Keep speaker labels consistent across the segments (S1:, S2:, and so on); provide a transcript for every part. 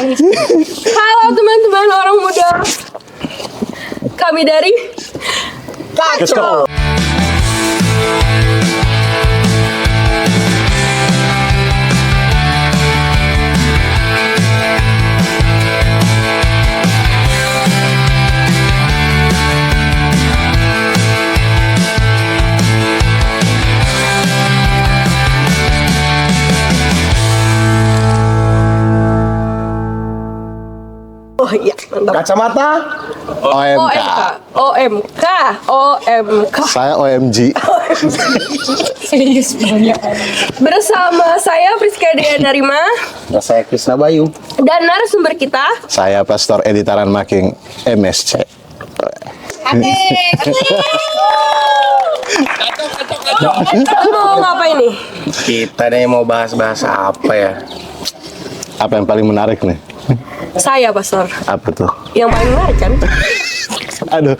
S1: Halo teman-teman orang muda. Kami dari
S2: Kacau.
S1: Oh iya, mantap.
S2: Kacamata OMK.
S1: OMK. OMK.
S2: Saya OMG.
S1: Serius banget. Bersama saya Priska Diana Rima
S2: Saya Krisna Bayu.
S1: dan narasumber kita.
S2: Saya Pastor Editaran Making MSC.
S1: Kita mau ngapain nih?
S3: Kita nih mau bahas-bahas apa ya?
S2: Apa yang paling menarik nih?
S1: Saya Pastor.
S2: Apa tuh?
S1: Yang paling menarik kan?
S2: Aduh.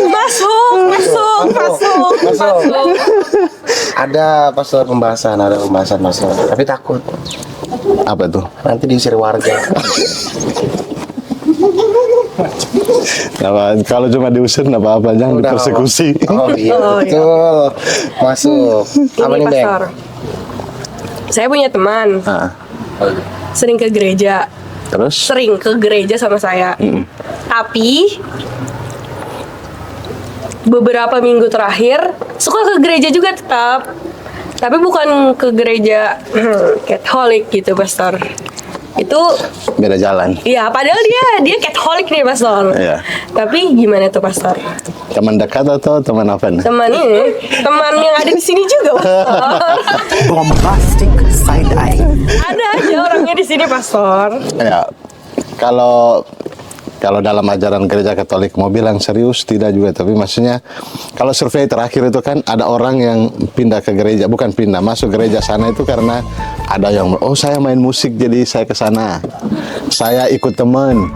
S1: Masuk.
S3: Ada pembahasan Pastor. Tapi takut
S2: Apa tuh?
S3: nanti diusir warga.
S2: Kalau cuma diusir nggak apa-apa, jangan
S3: Udah,
S2: dipersekusi.
S3: Oh iya,
S1: Oh, iya.
S3: betul. Masuk. Apa
S1: Ini
S3: nih, Bang?
S1: Pastor. Saya punya teman
S2: Nah,
S1: sering ke gereja.
S2: terus?
S1: Sering ke gereja sama saya. Tapi beberapa minggu terakhir suka ke gereja juga tetap. Tapi bukan ke gereja Katolik gitu, Pastor. Itu
S2: Beda jalan.
S1: ya padahal dia Katolik nih, Pastor.
S2: Iya.
S1: Tapi gimana tuh, Pastor?
S2: Teman dekat atau teman apa nih?
S1: Teman yang ada di sini juga, Pastor.
S3: Bombastic side eye.
S1: Ada aja orangnya di sini, Pastor.
S2: Ya, kalau dalam ajaran gereja Katolik mau bilang serius tidak juga, tapi maksudnya kalau survei terakhir itu kan ada orang yang pindah ke gereja, bukan pindah, masuk gereja sana itu karena ada yang saya main musik jadi saya ke sana. Saya ikut teman.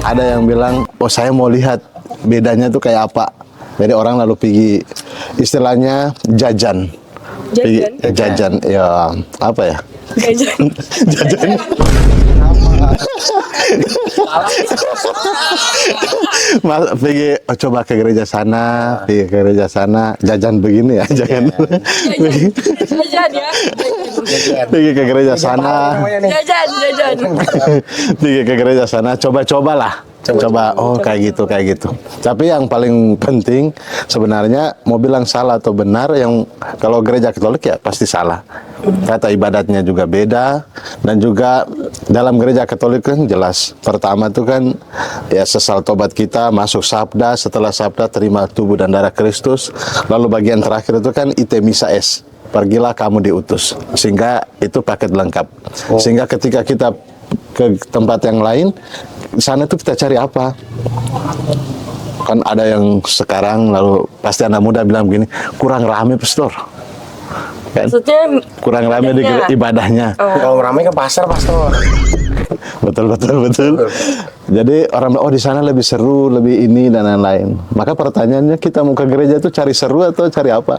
S2: Ada yang bilang saya mau lihat bedanya tuh kayak apa. Jadi orang lalu pergi istilahnya jajan. Jajan ya apa ya?
S1: Jajan.
S2: Jajan. Mas, pergi coba ke gereja sana, jajan begini ya, jangan.
S1: Jajan ya.
S2: Pergi ke gereja sana,
S1: Jajan.
S2: pergi ke gereja sana, coba-cobalah. Coba, kayak gitu. Tapi yang paling penting sebenarnya mau bilang salah atau benar, yang kalau gereja Katolik ya pasti salah. Kata ibadatnya juga beda, dan juga dalam gereja Katolik kan jelas. Pertama itu kan ya sesal tobat kita, masuk sabda, setelah sabda terima tubuh dan darah Kristus. Lalu bagian terakhir itu kan ite misa es. Pergilah kamu diutus. Sehingga itu paket lengkap. Sehingga ketika kita ke tempat yang lain, sana tuh kita cari apa? Kan ada yang sekarang lalu pasti anak muda bilang begini, kurang rame Pastor. Kan?
S1: Maksudnya
S2: Kurang rame di ibadahnya.
S3: Kalau ramai ke pasar, Pastor.
S2: Betul. Jadi orang di sana lebih seru, lebih ini dan lain-lain. Maka pertanyaannya, kita mau ke gereja itu cari seru atau cari apa?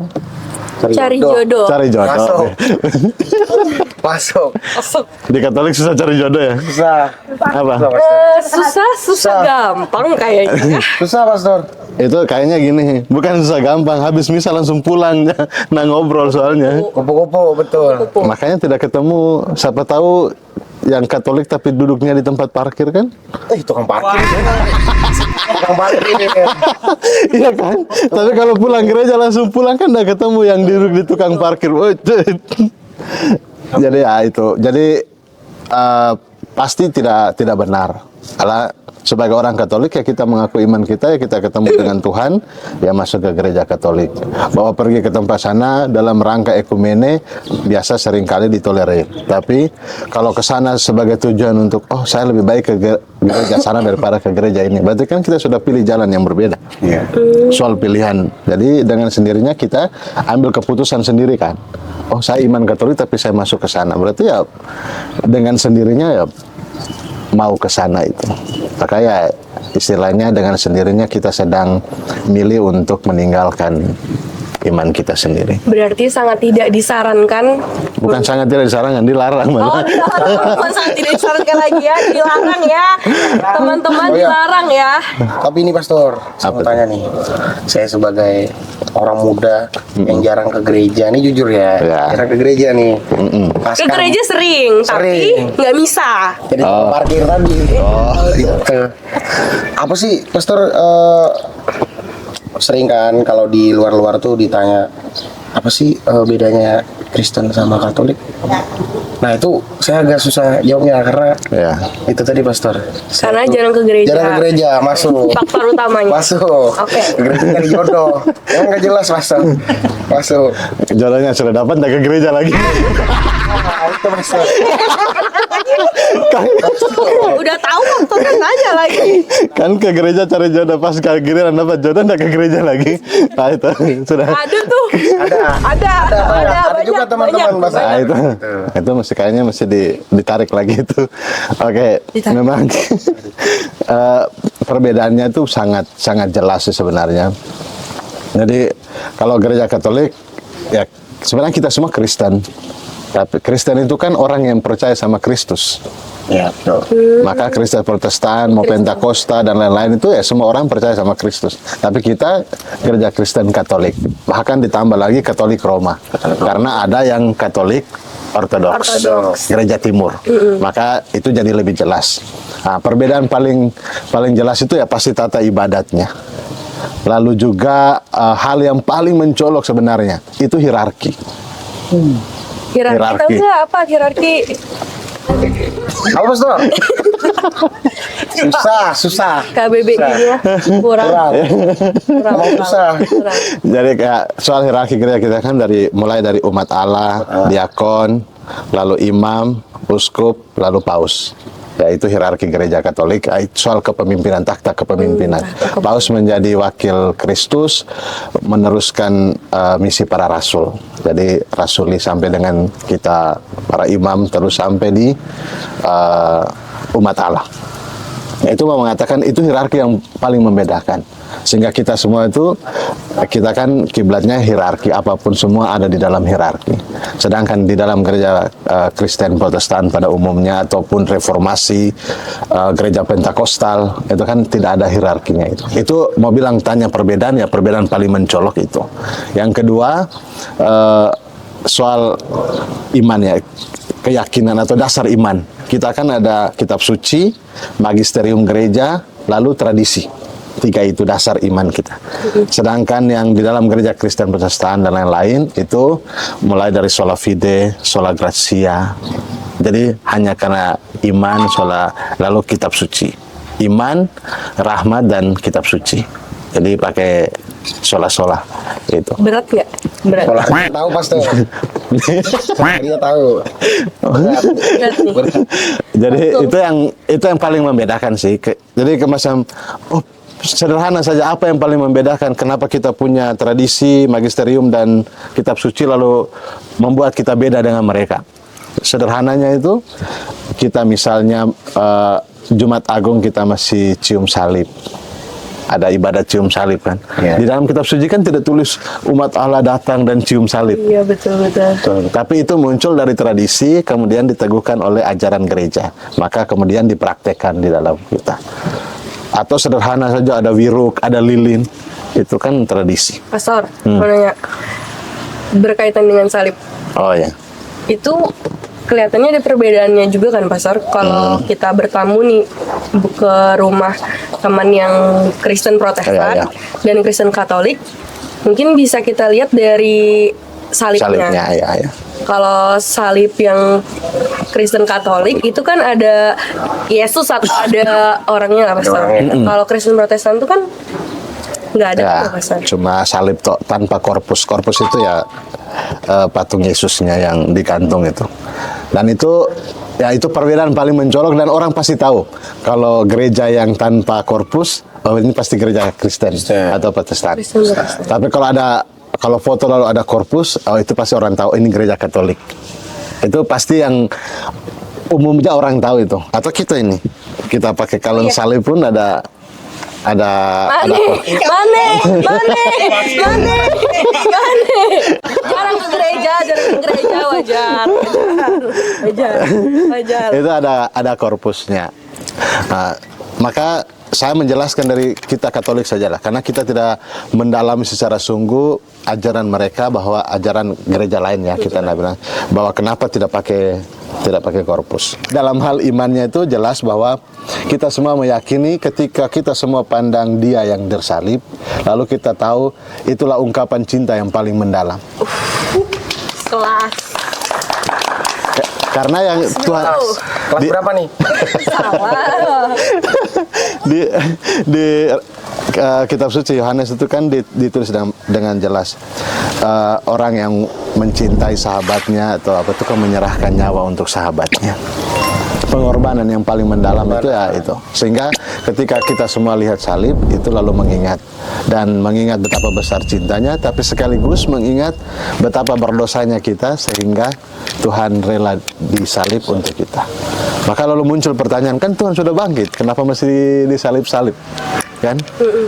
S1: cari jodoh.
S2: Cari jodoh.
S3: Masuk.
S2: Di Katolik susah cari jodoh ya?
S3: Susah.
S2: Apa?
S1: Susah gampang kayaknya.
S3: Susah, Pastor.
S2: Itu kayaknya gini, bukan susah gampang, habis misa langsung pulang, nah ngobrol soalnya.
S3: Kupu-kupu, betul.
S2: Makanya tidak ketemu, siapa tahu yang Katolik tapi duduknya di tempat parkir kan?
S3: Tukang parkir. Tukang parkir ini.
S2: Iya kan? Tapi kalau pulang gereja langsung pulang kan udah ketemu yang duduk di tukang parkir. Jadi ya itu. Jadi pasti tidak benar. Karena sebagai orang Katolik ya kita mengaku iman kita, ya kita ketemu dengan Tuhan, ya masuk ke gereja Katolik. Bahwa pergi ke tempat sana dalam rangka ekumene biasa seringkali ditolerir. Tapi kalau ke sana sebagai tujuan untuk saya lebih baik ke gereja sana daripada ke gereja ini, berarti kan kita sudah pilih jalan yang berbeda.
S3: Iya.
S2: Soal pilihan. Jadi dengan sendirinya kita ambil keputusan sendiri kan. Saya iman Katolik tapi saya masuk ke sana. Berarti ya dengan sendirinya ya mau ke sana itu. Makanya istilahnya dengan sendirinya kita sedang milih untuk meninggalkan iman kita sendiri.
S1: Berarti sangat tidak disarankan.
S2: Bukan sangat tidak disarankan, dilarang
S1: Oh,
S2: malah.
S1: dilarang. Bukan sangat tidak disarankan lagi ya. Dilarang ya. Teman-teman
S3: Oh, iya.
S1: dilarang ya.
S3: Tapi ini Pastor, saya
S2: Apa
S3: mau
S2: tuh?
S3: tanya nih. Saya sebagai orang muda yang jarang ke gereja, ini jujur ya,
S2: Ya.
S3: jarang ke gereja nih. Pas
S1: Ke gereja sering, tapi
S3: Sering.
S1: nggak bisa.
S3: jadi parkir tadi. Gitu. Apa sih, Pastor? Sering kan kalau di luar-luar tuh ditanya apa sih bedanya Kristen sama Katolik? Nah itu saya agak susah jawabnya karena
S2: Ya.
S3: itu tadi Pastor.
S1: Karena
S3: Saya tuh
S1: jarang ke gereja.
S3: Jarang ke gereja, masuk.
S1: Faktor utamanya.
S3: Masuk.
S1: Oke.
S3: Ke gereja cari jodoh. Emang nggak jelas Pastor. Masuk.
S2: Jodohnya sudah dapat, nggak ke gereja lagi.
S3: Nah, itu Pastor.
S1: Udah tahu faktornya nanya lagi.
S2: Kan ke gereja cari jodoh, pas ke gereja dapat jodoh, nggak ke gereja lagi. Nah itu sudah.
S1: Ada tuh.
S3: Ada juga teman-teman
S1: banyak.
S3: Pastor.
S2: Nah itu mesti kayaknya mesti ditarik lagi itu. Oke,
S1: Ditarik.
S2: memang perbedaannya itu sangat sangat jelas sih sebenarnya. Jadi kalau gereja Katolik ya sebenarnya kita semua Kristen. Tapi Kristen itu kan orang yang percaya sama Kristus.
S3: Ya, betul.
S2: Maka Kristen Protestan, mau Pentakosta dan lain-lain itu ya semua orang percaya sama Kristus. Tapi kita gereja Kristen Katolik, bahkan ditambah lagi Katolik Roma, karena ada yang Katolik Ortodoks, gereja Timur. Maka itu jadi lebih jelas. Nah, perbedaan paling jelas itu ya pasti tata ibadatnya. Lalu juga hal yang paling mencolok sebenarnya itu hierarki.
S1: Hierarki tahu nggak apa hierarki?
S3: Apa Pastor? susah.
S1: KBBI-nya kurang.
S3: Susah.
S2: Jadi kayak soal hierarki gereja kita kan mulai dari umat Allah, diakon, lalu imam, uskup, lalu paus. Ya itu hierarki gereja Katolik. Soal kepemimpinan, takhta kepemimpinan. Paus menjadi wakil Kristus, meneruskan misi para rasul. Jadi rasuli sampai dengan kita para imam terus sampai di umat Allah. Itu mau mengatakan itu hierarki yang paling membedakan. Sehingga kita semua itu, kita kan kiblatnya hierarki, apapun semua ada di dalam hierarki. Sedangkan di dalam gereja Kristen Protestan pada umumnya, ataupun reformasi, gereja Pentakostal, itu kan tidak ada hierarkinya itu. Itu mau bilang tanya perbedaan, ya perbedaan paling mencolok itu. Yang kedua, soal iman ya, keyakinan atau dasar iman. Kita kan ada kitab suci, magisterium gereja, lalu tradisi. Tiga itu dasar iman kita. Sedangkan yang di dalam gereja Kristen Protestan dan lain-lain itu mulai dari sola fide, sola gratia. Jadi hanya karena iman, lalu kitab suci. Iman, rahmat dan kitab suci. Jadi pakai sola itu.
S1: Berat nggak? Berat.
S3: Tahu Pastor. Dia tahu.
S1: Berat nih.
S2: Jadi itu yang paling membedakan sih. Jadi macam sederhana saja, apa yang paling membedakan kenapa kita punya tradisi, magisterium dan kitab suci lalu membuat kita beda dengan mereka. Sederhananya itu kita misalnya Jumat Agung kita masih cium salib. Ada ibadat cium salib kan.
S3: Ya.
S2: Di dalam kitab suci kan tidak tulis umat Allah datang dan cium salib.
S1: Iya betul.
S2: Tapi itu muncul dari tradisi, kemudian diteguhkan oleh ajaran gereja. Maka kemudian dipraktekkan di dalam kita. Atau sederhana saja ada wiruk, ada lilin. Itu kan tradisi.
S1: Pastor, mau nanya berkaitan dengan salib.
S2: Oh ya.
S1: Itu kelihatannya ada perbedaannya juga kan Pastor. Kalau kita bertamu nih ke rumah teman yang Kristen Protestan
S2: Iya.
S1: dan Kristen Katolik, mungkin bisa kita lihat dari salibnya.
S2: Ya.
S1: Kalau salib yang Kristen Katolik itu kan ada Yesus atau ada orangnya lah Pastor. Kalau Kristen Protestan itu kan nggak ada
S2: Ya,
S1: tuh, Pastor.
S2: cuma salib tanpa korpus. Korpus itu ya patung Yesusnya yang digantung itu. Dan itu perbedaan paling mencolok dan orang pasti tahu kalau gereja yang tanpa korpus, oh ini pasti gereja Kristen atau Protestan.
S1: Kristen Protestan.
S2: Tapi kalau foto lalu ada korpus, oh itu pasti orang tahu ini gereja Katolik. Itu pasti yang umumnya orang tahu itu. Atau kita pakai kalung salib pun ada ada
S1: Jarang ke gereja, wajar.
S2: itu ada korpusnya. Nah, maka saya menjelaskan dari kita Katolik sajalah, karena kita tidak mendalami secara sungguh ajaran mereka, bahwa ajaran gereja lain ya, kita nggak bilang bahwa kenapa tidak pakai korpus. Dalam hal imannya itu jelas bahwa kita semua meyakini ketika kita semua pandang Dia yang tersalib, lalu kita tahu itulah ungkapan cinta yang paling mendalam.
S1: Kelas.
S2: Karena yang Tuhan
S3: Kelas berapa nih?
S1: Salah.
S2: di kitab suci Yohanes itu kan ditulis dengan jelas, orang yang mencintai sahabatnya atau apa itu kan menyerahkan nyawa untuk sahabatnya. Pengorbanan yang paling mendalam itu ya itu. Sehingga ketika kita semua lihat salib itu lalu mengingat betapa besar cintanya, tapi sekaligus mengingat betapa berdosanya kita sehingga Tuhan rela disalib untuk kita. Maka lalu muncul pertanyaan, kan Tuhan sudah bangkit, kenapa masih disalib-salib? Kan?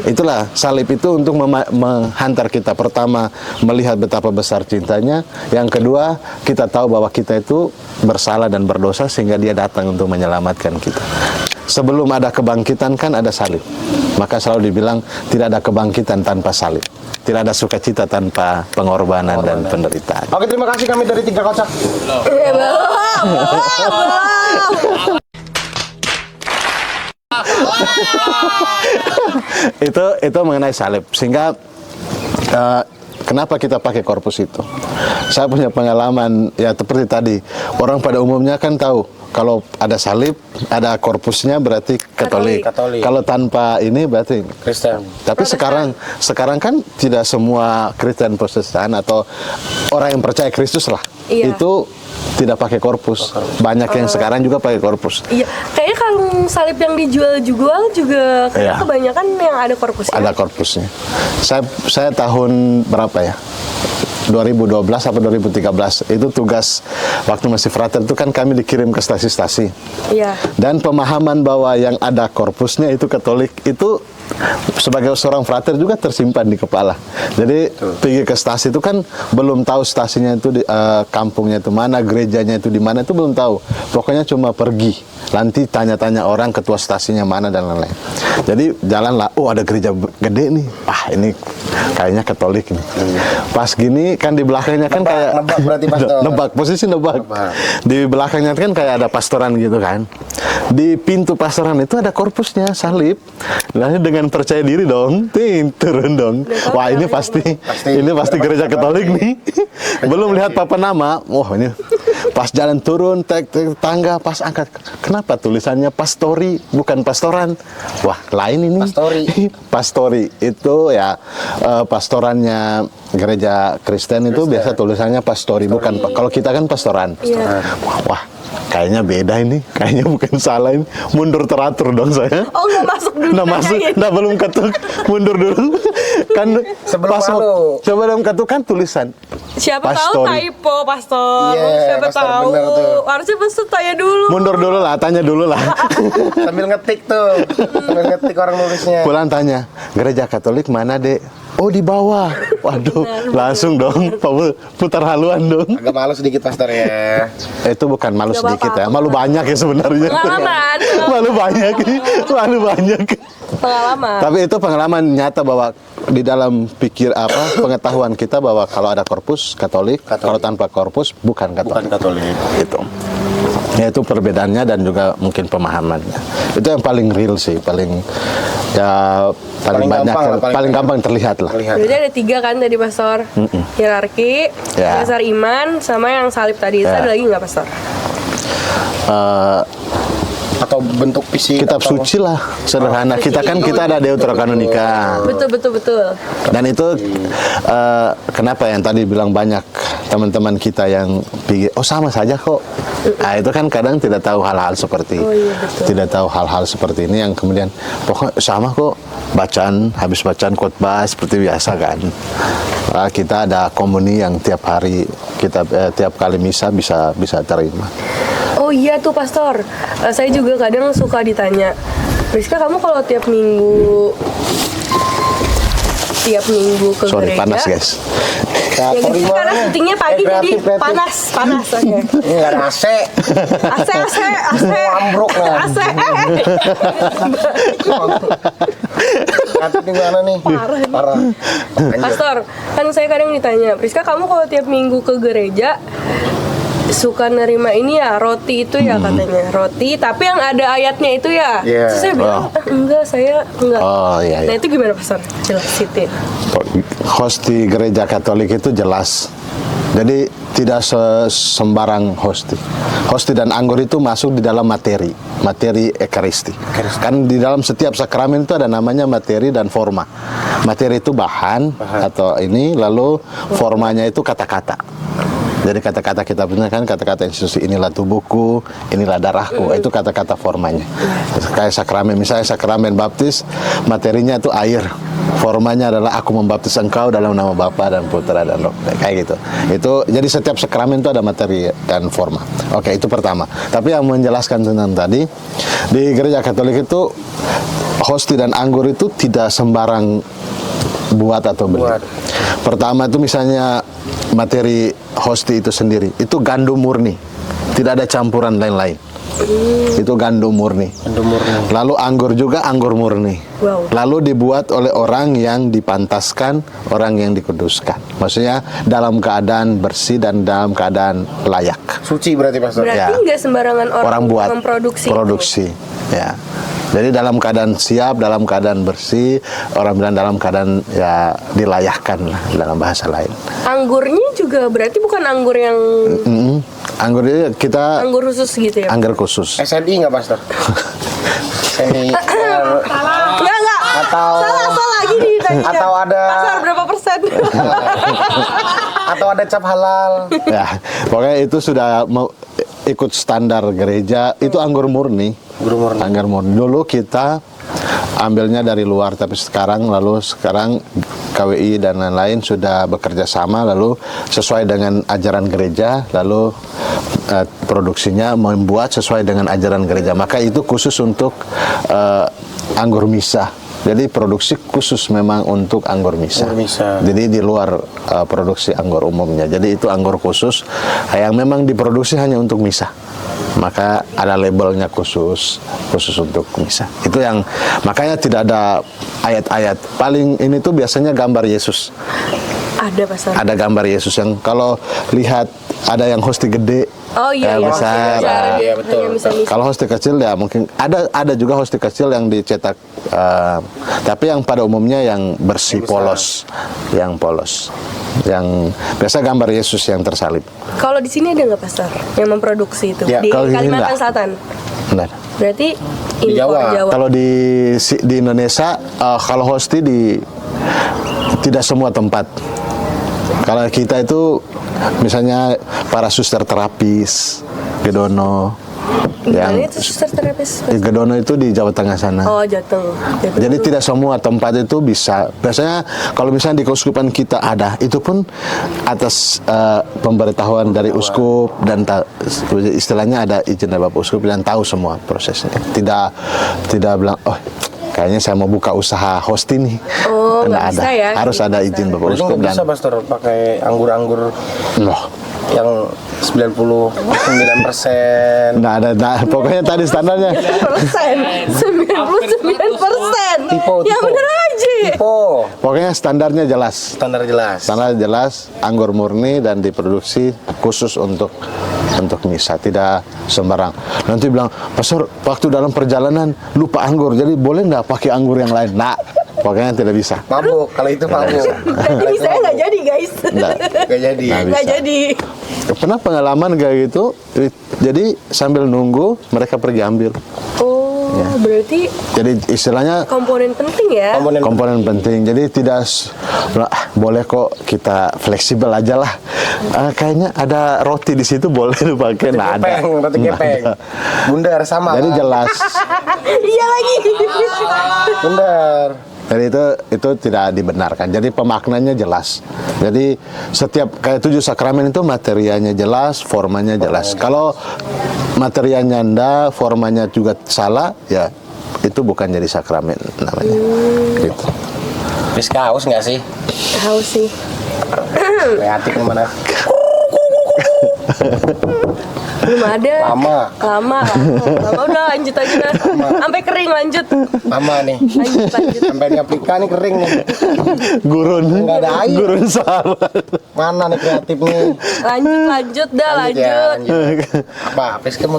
S2: Itulah salib itu untuk menghantar kita, pertama melihat betapa besar cintanya, yang kedua kita tahu bahwa kita itu bersalah dan berdosa sehingga Dia datang untuk menyelamatkan kita. Sebelum ada kebangkitan kan ada salib. Maka selalu dibilang tidak ada kebangkitan tanpa salib, tidak ada sukacita tanpa pengorbanan dan penderitaan.
S3: Oke, terima kasih kami dari 3 Kocak.
S2: Itu mengenai salib. Sehingga kenapa kita pakai korpus itu? Saya punya pengalaman ya seperti tadi. Orang pada umumnya kan tahu kalau ada salib, ada korpusnya berarti Katolik. Kalau tanpa ini berarti
S3: Kristen.
S2: Tapi sekarang kan tidak semua Kristen Protestan atau orang yang percaya Kristus lah.
S1: Iya.
S2: Itu tidak pakai korpus. Banyak yang sekarang juga pakai korpus.
S1: Iya, kayaknya kalung salib yang dijual juga kayaknya
S2: Iya.
S1: kebanyakan yang ada korpusnya.
S2: Ada korpusnya. Saya tahun berapa ya? 2012 atau 2013 itu tugas waktu masih frater itu kan kami dikirim ke stasi-stasi.
S1: Iya.
S2: Dan pemahaman bahwa yang ada korpusnya itu Katolik itu sebagai seorang frater juga tersimpan di kepala. Jadi pergi ke stasi itu kan belum tahu stasinya itu di kampungnya itu mana, gerejanya itu di mana itu belum tahu. Pokoknya cuma pergi. Nanti tanya-tanya orang ketua stasinya mana dan lain-lain. Jadi jalanlah, oh ada gereja gede nih. Ah ini kayaknya Katolik nih. Pas gini kan di belakangnya kan kayak
S3: nebak berarti pastor.
S2: nebak, posisi nebak. Di belakangnya kan kayak ada pastoran gitu kan. Di pintu pastoran itu ada korpusnya, salib. Lalu dengan percaya diri dong, turun dong. Wah ini pasti gereja Katolik nih. Belum lihat papan nama, wah ini pas jalan turun, tangga, pas angkat. Kenapa tulisannya pastori, bukan pastoran? Wah lain ini. Pastori itu ya pastorannya gereja Kristen itu biasa tulisannya pastori, bukan kalau kita kan pastoran.
S1: Iya.
S2: Wah, kayaknya beda ini, kayaknya bukan salah ini. Mundur teratur dong saya.
S1: Oh nggak masuk dulu.
S2: Nggak belum ketuk, mundur dulu. Kan
S3: Sebelum
S2: pas
S3: malu.
S2: coba dalam ketuk kan tulisan.
S1: Siapa
S2: Pastori.
S1: tahu typo pastor.
S3: Iya,
S1: Siapa
S3: pastor
S1: tahu.
S3: bener tuh.
S1: Harusnya pastor tanya dulu.
S2: Mundur dulu lah, tanya dulu lah.
S3: Sambil ngetik tuh. Sambil ngetik orang nulisnya.
S2: Pulang tanya, gereja Katolik mana dek? Oh di bawah. Waduh, langsung dong, putar haluan dong.
S3: Agak malu sedikit pastor ya.
S2: Itu bukan malu
S1: Gak
S2: sedikit
S1: apa-apa.
S2: ya, malu banyak ya sebenarnya.
S1: Pengalaman.
S2: Malu banyak.
S1: Pengalaman.
S2: Tapi itu pengalaman nyata bahwa di dalam pengetahuan kita bahwa kalau ada korpus Katolik, kalau tanpa korpus bukan Katolik.
S3: Bukan Katolik.
S2: Itu. Ya itu perbedaannya dan juga mungkin pemahamannya. Itu yang paling real sih, paling banyak, paling gampang terlihat lah.
S1: Berarti ada 3 kan tadi pastor. Hierarki,
S2: Ya.
S1: dasar iman, sama yang salib tadi. Itu
S2: Ya.
S1: ada lagi nggak pastor?
S3: Atau bentuk fisik.
S2: Kitab
S3: atau...
S2: suci lah, sederhana. Kita ada Deuterokanonika.
S1: Betul.
S2: Dan itu kenapa yang tadi bilang banyak teman-teman kita yang pikir, oh sama saja kok. Nah itu kan kadang tidak tahu hal-hal seperti tidak tahu hal-hal seperti ini yang kemudian pokoknya sama kok, habis bacaan khotbah seperti biasa kan. Kita ada komuni yang tiap hari kita tiap kali misa bisa terima.
S1: Oh iya tuh pastor, saya juga kadang suka ditanya, Rizka, kamu kalau tiap minggu ke
S2: Sorry,
S1: gereja.
S2: panas guys.
S1: Ya gitu karena syutingnya pagi jadi
S3: kreatif.
S1: panas oke.
S3: Ini nggak ada AC.
S1: AC.
S3: Ambruk lah.
S1: AC.
S3: Kreatif gimana nih? Parah. Lanjut.
S1: Pastor, kan saya kadang ditanya, Priska kamu kalau tiap minggu ke gereja suka nerima ini ya roti itu ya katanya roti tapi yang ada ayatnya itu ya.
S3: Iya.
S1: Terus saya bilang enggak, saya enggak.
S2: Oh, iya, iya.
S1: Nah itu gimana Pastor? Jelasin.
S2: Host di gereja Katolik itu jelas. Jadi tidak sembarang hosti. Hosti dan anggur itu masuk di dalam materi ekaristi. Kan di dalam setiap sakramen itu ada namanya materi dan forma. Materi itu bahan atau ini, lalu formanya itu kata-kata. Jadi kata-kata kita punya kan kata-kata institusi, inilah tubuhku, inilah darahku, itu kata-kata formanya. Kayak sakramen, misalnya sakramen baptis, materinya itu air. Formanya adalah aku membaptis engkau dalam nama Bapa dan Putra dan Roh. Kayak gitu. Itu jadi setiap sakramen itu ada materi dan forma. Oke, itu pertama. Tapi yang menjelaskan tentang tadi, di gereja Katolik itu hosti dan anggur itu tidak sembarang buat atau beli. Pertama itu misalnya materi hosti itu sendiri, itu gandum murni, tidak ada campuran lain-lain. Itu gandum murni. Lalu anggur juga anggur murni.
S1: Wow.
S2: Lalu dibuat oleh orang yang dipantaskan, orang yang dikuduskan. Maksudnya dalam keadaan bersih dan dalam keadaan layak.
S3: Suci berarti Pastor.
S1: Berarti
S2: Ya.
S1: nggak sembarangan orang
S2: buat
S1: memproduksi.
S2: produksi. Ya. Jadi dalam keadaan siap, dalam keadaan bersih, orang bilang dalam keadaan ya dilayakkan lah dalam bahasa lain.
S1: Anggurnya juga berarti bukan anggur yang
S2: Anggur itu kita
S1: anggur khusus gitu ya?
S2: anggur khusus.
S3: SNI nggak Pastor? SNI
S1: Enggak.
S3: Atau-
S1: Salah gini tadi.
S3: atau ada-
S1: Pasar berapa persen?
S3: atau ada cap halal?
S2: Ya, pokoknya itu sudah ikut standar gereja. Itu anggur murni. Anggur murni. Dulu kita ambilnya dari luar, tapi sekarang KWI dan lain-lain sudah bekerja sama, lalu sesuai dengan ajaran gereja, lalu produksinya membuat sesuai dengan ajaran gereja. Maka itu khusus untuk anggur misa. Jadi produksi khusus memang untuk anggur misa. Jadi di luar produksi anggur umumnya. Jadi itu anggur khusus yang memang diproduksi hanya untuk misa. Maka ada labelnya khusus untuk misa. Itu yang makanya tidak ada ayat-ayat. Paling ini tuh biasanya gambar Yesus.
S1: Ada Pastor.
S2: Ada gambar Yesus yang kalau lihat ada yang hosti gede,
S1: Oh iya,
S2: yang
S1: iya.
S2: besar.
S3: Iya, betul.
S1: Hanya bisa-bisa.
S2: Kalau hosti kecil ya mungkin ada juga hosti kecil yang dicetak, tapi yang pada umumnya yang bersih, polos, yang biasa gambar Yesus yang tersalib.
S1: Kalau di sini ada nggak Pastor yang memproduksi itu
S3: Ya,
S1: di
S2: kalau di sini
S1: Kalimantan
S2: nggak.
S1: Selatan?
S2: Benar.
S1: Berarti
S3: Di
S1: impor
S3: Jawa.
S1: Jawa.
S2: Kalau di Indonesia kalau hosti tidak semua tempat. Kalau kita itu misalnya para suster terapis, Gedono,
S1: Gimana itu suster terapis?
S2: Gedono itu di Jawa Tengah sana.
S1: Oh, Jateng.
S2: Jadi tidak semua tempat itu bisa. Biasanya kalau misalnya di keuskupan kita ada, itu pun atas pemberitahuan dari uskup dan istilahnya ada izin dari Bapak Uskup dan tahu semua prosesnya. Tidak bilang, oh kayaknya saya mau buka usaha hosti nih.
S1: Oh, nggak bisa ya?
S2: Harus ada izin Bapak
S3: Berarti
S2: Uskup
S3: nggak bisa
S2: dan
S3: Pastor pakai anggur-anggur
S2: loh.
S3: yang 99%.
S2: Nggak ada, pokoknya tadi standarnya.
S1: 99%.
S3: Tipe.
S1: Ya bener aja.
S3: Oh,
S2: Pokoknya standarnya jelas.
S3: standar jelas.
S2: Standar jelas, anggur murni dan diproduksi khusus untuk misa, tidak sembarang. Nanti bilang, Pastor, waktu dalam perjalanan lupa anggur, jadi boleh nggak pakai anggur yang lain? Nah, pokoknya tidak bisa.
S3: Mabuk, kalau itu mabuk.
S1: Jadi saya nggak jadi guys.
S2: Nggak.
S3: Nggak jadi.
S2: Nggak
S1: Nggak
S2: bisa.
S1: jadi.
S2: Pernah pengalaman kayak gitu, jadi sambil nunggu mereka pergi ambil.
S1: Oh, berarti
S2: Jadi istilahnya
S1: komponen penting ya.
S2: komponen penting. Jadi tidak boleh kok kita fleksibel aja lah. Kayaknya ada roti di situ boleh dipakai. Nah, ada.
S3: Roti
S2: Nggak
S3: gepeng.
S2: ada.
S3: Bundar sama.
S2: Jadi
S3: kan?
S2: jelas.
S1: Iya lagi.
S3: Bundar.
S2: Jadi itu tidak dibenarkan. Jadi pemaknanya jelas. Jadi setiap kayak 7 sakramen itu materianya jelas, formanya jelas. Kalau materianya enggak, formanya juga salah, ya itu bukan jadi sakramen namanya. Gitu.
S3: Rizka haus nggak sih?
S1: Haus sih.
S3: Kreatif mana?
S1: Belum ada.
S3: Lama.
S1: Udah lanjut aja dah. Sampai kering lanjut.
S3: Lama nih.
S1: Lanjut.
S3: Sampai di Afrika nih kering nih.
S2: Gurun.
S3: Nggak ada air.
S2: Gurun salah.
S3: Mana nih kreatif nih?
S1: Lanjut dah, lanjut.
S3: Ya, lanjut. Apa? Rizka mau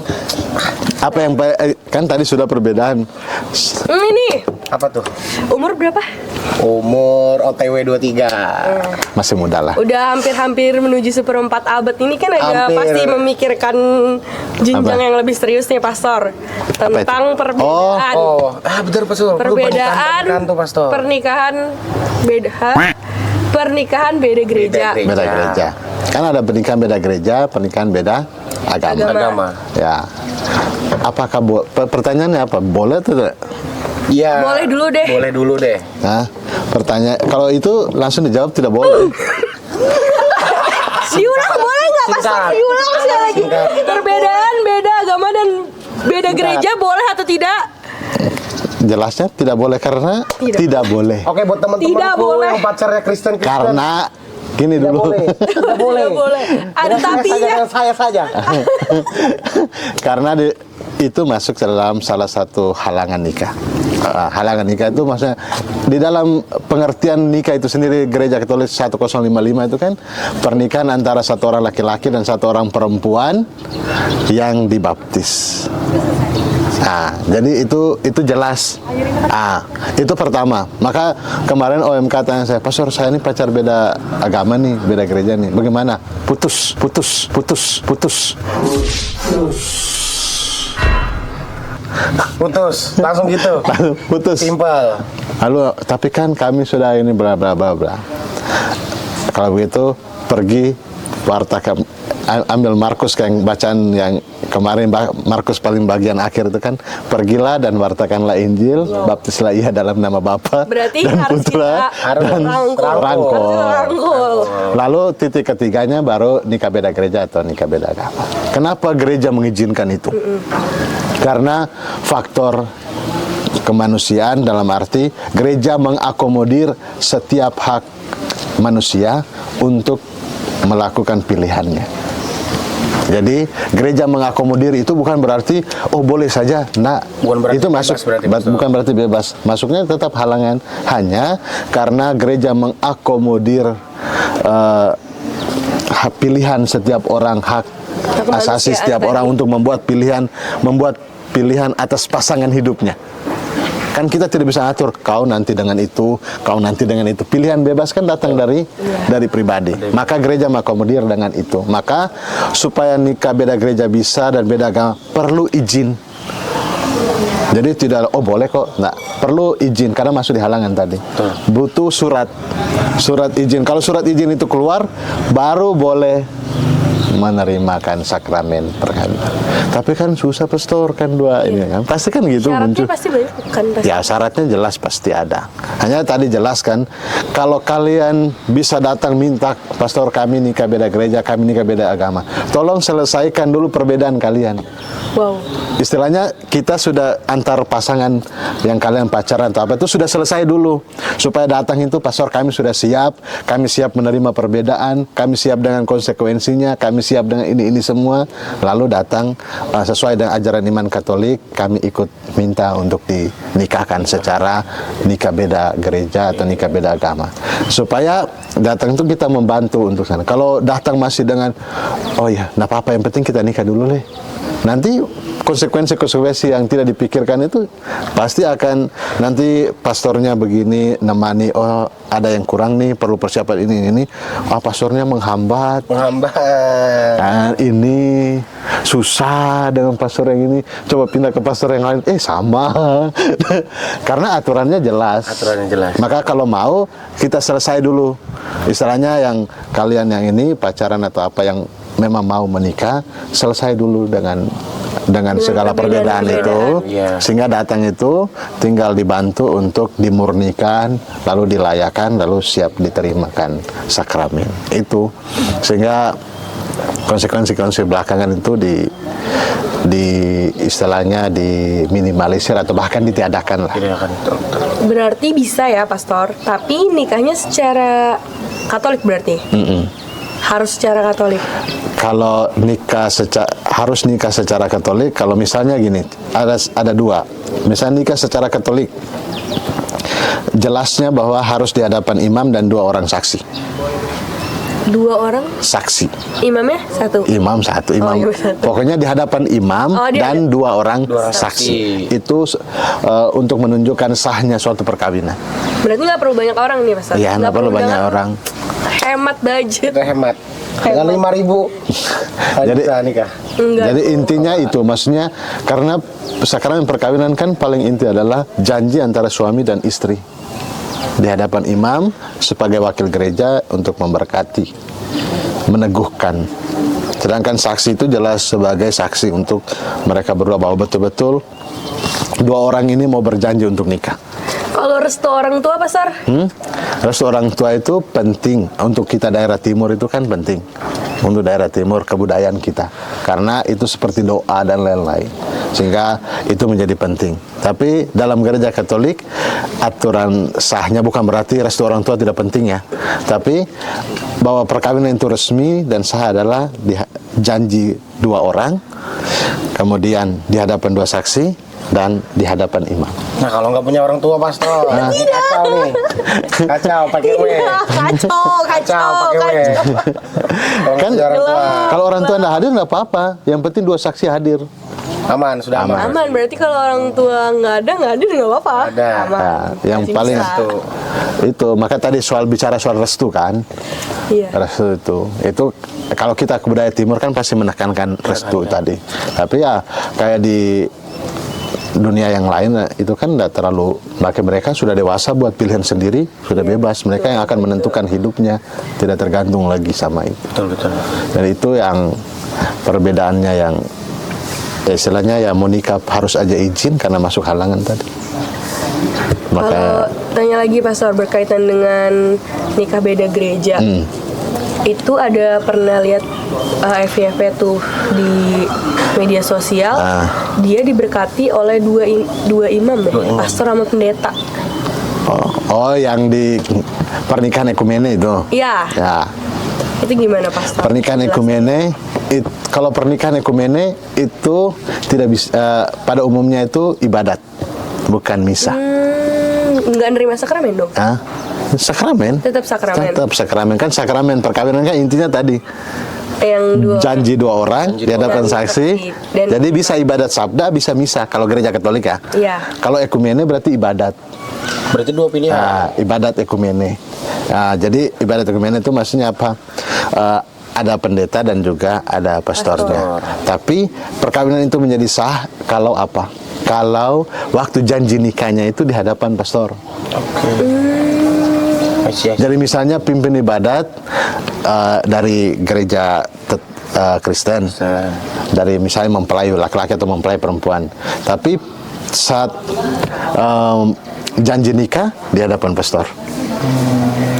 S2: Apa yang kan tadi sudah perbedaan.
S1: Ini
S3: apa tuh?
S1: umur berapa?
S3: Umur OTW 23.
S2: Masih muda lah.
S1: Udah hampir menuju seperempat abad ini kan agak
S3: Hampir.
S1: pasti memikirkan jenjang
S2: Apa?
S1: yang lebih serius nih Pastor tentang perbedaan.
S3: Betul Pastor.
S1: Perbedaan
S3: tuh Pastor.
S1: Pernikahan beda gereja.
S2: Beda gereja. Kan ada pernikahan beda gereja, pernikahan beda agama. Ya. Apakah pertanyaannya apa? Boleh atau tidak?
S3: Iya.
S1: Boleh dulu deh.
S2: Nah, pertanyaan kalau itu langsung dijawab tidak boleh.
S1: Diulang boleh nggak Pastor? Diulang sekali lagi. Perbedaan beda agama dan beda gereja boleh atau tidak?
S2: Jelasnya tidak boleh karena tidak boleh.
S3: Oke, buat
S1: Tidak
S3: teman-temanku
S1: boleh.
S3: yang pacarnya Kristen.
S2: Karena gini
S3: tidak
S2: dulu.
S3: boleh. Tidak boleh.
S1: Tidak boleh. Ada tapinya.
S3: Saya saja.
S2: Karena itu masuk dalam salah satu halangan nikah. Halangan nikah itu maksudnya di dalam pengertian nikah itu sendiri Gereja Katolik 1055 itu kan pernikahan antara satu orang laki-laki dan satu orang perempuan yang dibaptis. Nah, jadi itu jelas. Itu pertama. Maka kemarin OMK tanya saya, Pastor, saya ini pacar beda agama nih, beda gereja nih. Bagaimana? Putus.
S3: Langsung gitu.
S2: Putus.
S3: Simpel.
S2: Lalu, tapi kan kami sudah ini bla bla bla bla. Kalau begitu pergi wartakan, ambil Markus yang bacaan yang kemarin, Markus paling bagian akhir itu kan, pergilah dan wartakanlah Injil, baptislah ia dalam nama Bapa
S1: Berarti
S2: dan
S1: harus
S2: Putra
S1: kita
S2: dan
S1: rangkul.
S2: Lalu titik ketiganya baru nikah beda gereja atau nikah beda agama. Kenapa gereja mengizinkan itu? Karena faktor kemanusiaan, dalam arti gereja mengakomodir setiap hak manusia untuk melakukan pilihannya. Jadi gereja mengakomodir itu bukan berarti boleh saja. Nah, itu masuk bukan berarti bebas. Masuknya tetap halangan, hanya karena gereja mengakomodir hak pilihan setiap orang, hak asasi setiap orang untuk membuat pilihan atas pasangan hidupnya. Kan kita tidak bisa atur kau nanti dengan itu, kau nanti dengan itu. Pilihan bebas kan datang dari pribadi. Maka gereja mengakomodir dengan itu. Maka supaya nikah beda gereja bisa dan beda agama perlu izin. Jadi tidak boleh kok, nggak perlu izin karena masuk di halangan tadi. Butuh surat izin. Kalau surat izin itu keluar, baru boleh menerimakan sakramen perkawinan. Tapi kan susah Pastor, kan dua ini kan. Pasti kan gitu
S1: Syaratnya
S2: muncul.
S1: pasti banyak kan pasti.
S2: Ya syaratnya jelas pasti ada. Hanya tadi jelaskan kalau kalian bisa datang minta Pastor kami nikah beda gereja, kami nikah beda agama. Tolong selesaikan dulu perbedaan kalian.
S1: Wow.
S2: Istilahnya kita sudah antar pasangan yang kalian pacaran atau apa itu sudah selesai dulu supaya datang itu Pastor kami sudah siap, kami siap menerima perbedaan, kami siap dengan konsekuensinya, kami siap dengan ini semua. Lalu datang sesuai dengan ajaran iman Katolik, kami ikut minta untuk dinikahkan secara nikah beda gereja atau nikah beda agama. Supaya datang itu kita membantu untuk sana. Kalau datang masih dengan enggak apa-apa, yang penting kita nikah dulu deh. Nanti konsekuensi yang tidak dipikirkan itu pasti akan nanti pastornya begini nemani, ada yang kurang nih, perlu persiapan ini. Pastornya menghambat. Kan ini susah dengan pastor yang ini, coba pindah ke pastor yang lain, sama. Karena aturannya jelas. Maka kalau mau kita selesai dulu. Istilahnya yang kalian yang ini pacaran atau apa yang memang mau menikah, selesai dulu dengan segala perbedaan itu, sehingga datang itu tinggal dibantu untuk dimurnikan, lalu dilayakan, lalu siap diterimakan sakramen itu, sehingga konsekuensi belakangan itu istilahnya diminimalisir atau bahkan ditiadakan lah.
S3: Tidak akan betul.
S1: Berarti bisa ya, Pastor. Tapi nikahnya secara Katolik berarti. Harus secara Katolik.
S2: Kalau harus nikah secara Katolik, kalau misalnya gini, ada dua. Misalnya nikah secara Katolik, jelasnya bahwa harus di hadapan imam dan 2 orang saksi.
S1: 2 orang
S2: Saksi.
S1: imamnya satu.
S2: Imam satu, imam.
S1: imam satu.
S2: Pokoknya di hadapan imam dan 2 orang saksi. Itu untuk menunjukkan sahnya suatu perkawinan.
S1: Berarti nggak perlu banyak orang nih, Pastor.
S2: Iya, nggak perlu banyak orang.
S1: Hemat budget.
S3: Kita hemat. Dengan 5.000
S2: Jadi
S3: bisa nikah.
S1: Enggak.
S2: Jadi intinya itu, maksudnya karena sakramen perkawinan kan paling inti adalah janji antara suami dan istri di hadapan imam sebagai wakil gereja untuk memberkati, meneguhkan. Sedangkan saksi itu jelas sebagai saksi untuk mereka berdua bahwa betul-betul 2 orang ini mau berjanji untuk nikah.
S1: Kalau restu orang tua, Pastor?
S2: Restu orang tua itu penting untuk kita daerah timur, itu kan penting untuk daerah timur, kebudayaan kita, karena itu seperti doa dan lain-lain, sehingga itu menjadi penting. Tapi dalam gereja Katolik aturan sahnya bukan berarti restu orang tua tidak penting ya, tapi bahwa perkawinan itu resmi dan sah adalah janji 2 orang, kemudian di hadapan 2 saksi dan di hadapan imam.
S3: Nah, kalau nggak punya orang tua, Pastor, ini kacau nih. Kacau pakai W.
S1: Kacau
S3: pakai W.
S2: Kan kalau orang tua nggak hadir nggak apa-apa, yang penting 2 saksi hadir.
S3: Aman, sudah aman.
S1: Aman, berarti kalau orang tua nggak hadir nggak apa-apa.
S3: Ada.
S1: Aman.
S2: Nah, yang
S1: Masih
S2: paling
S1: bisa.
S2: itu maka tadi bicara soal restu kan.
S1: Iya.
S2: Restu itu kalau kita ke budaya timur kan pasti menekankan restu tadi. Tapi ya kayak di dunia yang lain itu kan tidak terlalu, bahkan mereka sudah dewasa buat pilihan sendiri, sudah bebas, mereka yang akan menentukan hidupnya, tidak tergantung lagi sama itu.
S3: Betul.
S2: Dan itu yang perbedaannya, yang istilahnya ya mau nikah harus aja izin karena masuk halangan tadi.
S1: Kalau tanya lagi, Pastor, berkaitan dengan nikah beda gereja, itu ada pernah lihat FYP tuh di media sosial, dia diberkati oleh dua imam ya, pastor sama pendeta.
S2: Oh, yang di pernikahan ekumene itu.
S1: Iya.
S2: Ya.
S1: Itu gimana, Pastor?
S2: Pernikahan ekumene, kalau pernikahan ekumene itu tidak bisa, pada umumnya itu ibadat, bukan misa.
S1: Nggak nerima sakramen dong?
S2: Sakramen.
S1: Tetap sakramen.
S2: Tetap sakramen, kan sakramen perkawinan kan intinya tadi.
S1: Yang
S2: Janji 2 orang, di hadapan saksi. Jadi bisa ibadat sabda, bisa misa. Kalau gereja Katolik ya.
S1: Iya.
S2: Kalau ekumene berarti ibadat.
S3: Berarti 2 pilihan.
S2: Ibadat ekumene. Jadi ibadat ekumene itu maksudnya apa? Ada pendeta dan juga ada pastornya. Tapi perkawinan itu menjadi sah kalau apa? Kalau waktu janji nikahnya itu di hadapan pastor. Jadi misalnya pimpin ibadat dari gereja Kristen, dari misalnya mempelai laki-laki atau mempelai perempuan. Tapi saat janji nikah di hadapan pastor.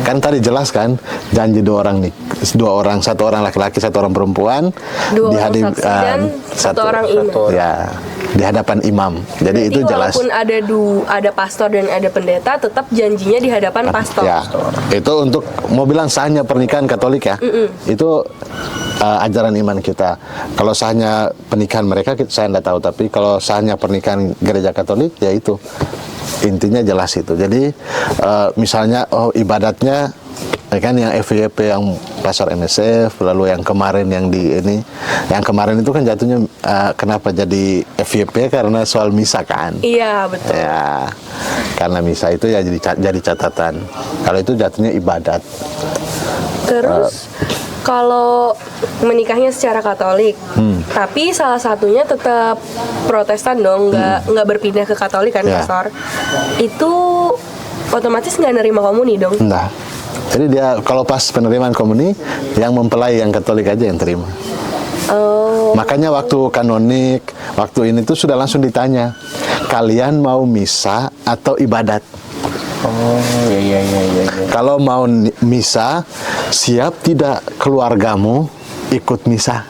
S2: Kan tadi jelas kan, janji 2 orang nih, 2 orang, 1 orang laki-laki, 1 orang perempuan,
S1: 2 orang saksi dan 1 orang imam.
S2: Ya, di hadapan imam. Jadi
S1: berarti
S2: itu jelas.
S1: walaupun ada pastor dan ada pendeta, tetap janjinya di hadapan pastor.
S2: Ya, itu untuk mau bilang sahnya pernikahan Katolik ya. Itu ajaran iman kita. Kalau sahnya pernikahan mereka saya tidak tahu, tapi kalau sahnya pernikahan gereja Katolik ya itu. Intinya jelas itu. Jadi misalnya ibadatnya kan yang FYP yang pasar MSF, lalu yang kemarin yang yang kemarin itu kan jatuhnya kenapa jadi FYP karena soal misa kan?
S1: Iya, betul.
S2: Ya, karena misa itu ya jadi catatan. Kalau itu jatuhnya ibadat.
S1: Terus kalau menikahnya secara Katolik, tapi salah satunya tetap Protestan dong, nggak berpindah ke Katolik kan,
S2: Ya.
S1: Pastor? Itu otomatis nggak nerima komuni dong?
S2: Nah, jadi dia kalau pas penerimaan komuni, yang mempelai yang Katolik aja yang terima.
S1: Oh,
S2: Makanya waktu kanonik, waktu ini tuh sudah langsung ditanya, kalian mau misa atau ibadat?
S3: Oh, iya.
S2: Kalau mau misa, siap tidak keluargamu ikut misa?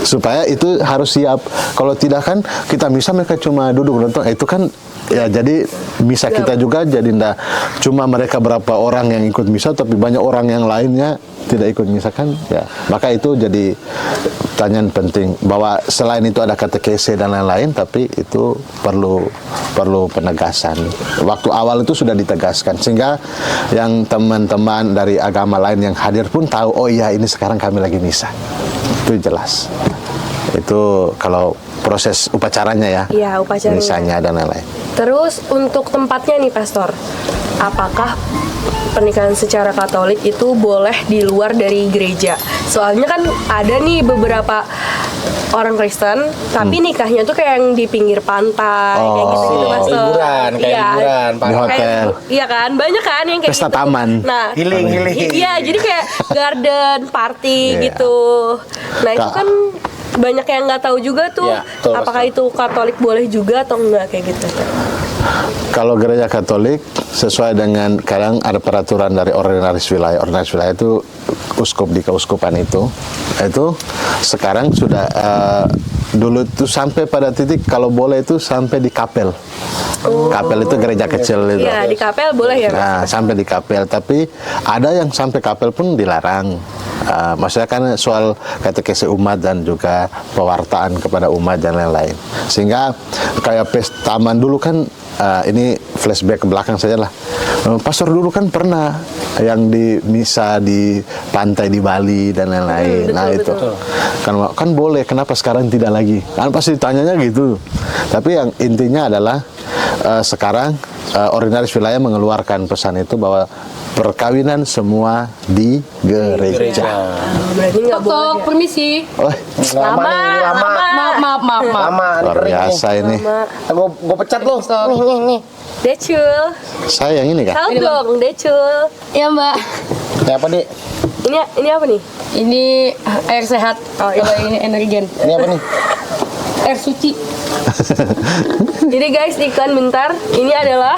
S2: supaya itu harus siap. Kalau tidak kan kita misa mereka cuma duduk nonton, itu kan ya jadi misa kita juga jadi ndak cuma mereka berapa orang yang ikut misa, tapi banyak orang yang lainnya tidak ikut misa kan ya. Maka itu jadi pertanyaan penting bahwa selain itu ada katekese dan lain-lain, tapi itu perlu penegasan. Waktu awal itu sudah ditegaskan sehingga yang teman-teman dari agama lain yang hadir pun tahu, oh iya ini sekarang kami lagi misa. Itu jelas. Itu kalau proses upacaranya ya.
S1: Iya, upacaranya.
S2: Misanya dan lain-lain.
S1: Terus untuk tempatnya nih Pastor, apakah pernikahan secara Katolik itu boleh di luar dari gereja? Soalnya kan ada nih beberapa orang Kristen, tapi nikahnya tuh kayak yang di pinggir pantai, kayak gitu-gitu Pastor.
S3: Liburan, kayak liburan,
S2: Di hotel.
S1: Iya kan, banyak kan yang kayak
S2: Pesta
S1: gitu.
S2: taman.
S1: Nah,
S3: Healing.
S1: iya, jadi kayak garden party
S2: Iya.
S1: gitu. Nah itu kan banyak yang nggak tahu juga tuh,
S3: Iya, betul,
S1: apakah itu Katolik boleh juga atau enggak kayak gitu.
S2: Kalau gereja Katolik sesuai dengan kadang ada peraturan dari ordinaris wilayah. Ordinaris wilayah itu uskup di keuskupan itu sekarang sudah dulu itu sampai pada titik kalau boleh itu sampai di kapel. Kapel itu gereja kecil itu.
S1: Iya, di kapel boleh ya Mas?
S2: Nah, sampai di kapel, tapi ada yang sampai kapel pun dilarang. Maksudnya kan soal katekese umat dan juga pewartaan kepada umat dan lain-lain. Sehingga kayak taman dulu kan, ini flashback ke belakang saja lah. Pastor dulu kan pernah yang di misa di pantai di Bali dan lain-lain. Nah itu kan boleh. Kenapa sekarang tidak lagi? Kan pasti ditanyanya gitu. Tapi yang intinya adalah sekarang ordinaris wilayah mengeluarkan pesan itu bahwa perkawinan semua di gereja.
S1: Berarti nggak boleh ya?
S4: Permisi.
S2: Oh,
S3: Lama nih, lama.
S4: Maaf.
S3: Lama.
S2: luar biasa ini.
S3: Gue pecat lo. Nih.
S1: Decul,
S2: Saya yang ini kan?
S1: tahu dong Decul.
S4: Ya Mbak.
S3: Ini apa, Dek?
S1: Ini apa nih?
S4: Ini air sehat.
S1: Oh, iya.
S4: Kalau ini energen.
S3: Ini apa nih?
S4: Air suci.
S1: Jadi guys, iklan bentar. Ini adalah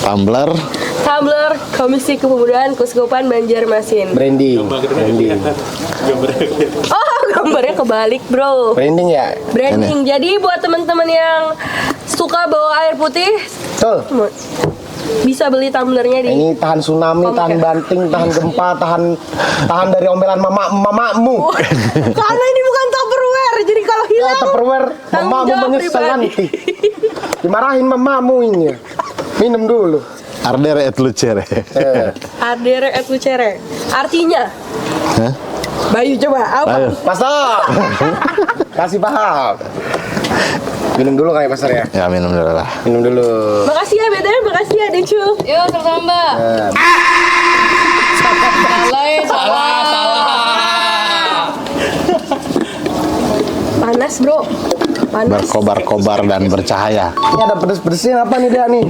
S2: Tumbler.
S1: tumbler Komisi Kepemudaan Keuskupan Banjarmasin.
S3: Branding.
S1: Oh, gambarnya kebalik, bro.
S3: Branding ya?
S1: Branding. Jadi buat teman-teman yang suka bawa air putih,
S3: Tuh.
S1: bisa beli tumblernya di.
S3: Ini tahan tsunami,
S1: Komika.
S3: tahan banting, tahan gempa, tahan dari omelan mamamu.
S1: Karena ini bukan Tupperware, jadi kalau
S3: Ya,
S1: hilang
S3: Tupperware,
S1: tanggung
S3: mamamu
S1: jawab
S3: menyesal
S1: pribadi.
S3: nanti. Dimarahin mamamu ini. Minum dulu.
S2: Ardere et lucere.
S1: Ardere et lucere. Artinya,
S2: Hah?
S1: Bayu coba apa?
S2: Ayo.
S3: Pastor. Kasih paham. Minum dulu kayak Pastor ya.
S2: Ya minum dulu lah.
S3: Minum dulu.
S1: Makasih ya BTW, makasih ya Decul.
S4: Yuk sama-sama Mbak. Salah.
S1: Panas, bro. Panas.
S2: Berkobar-kobar dan bercahaya.
S3: Ini ada pedes-pedesnya apa nih dia nih?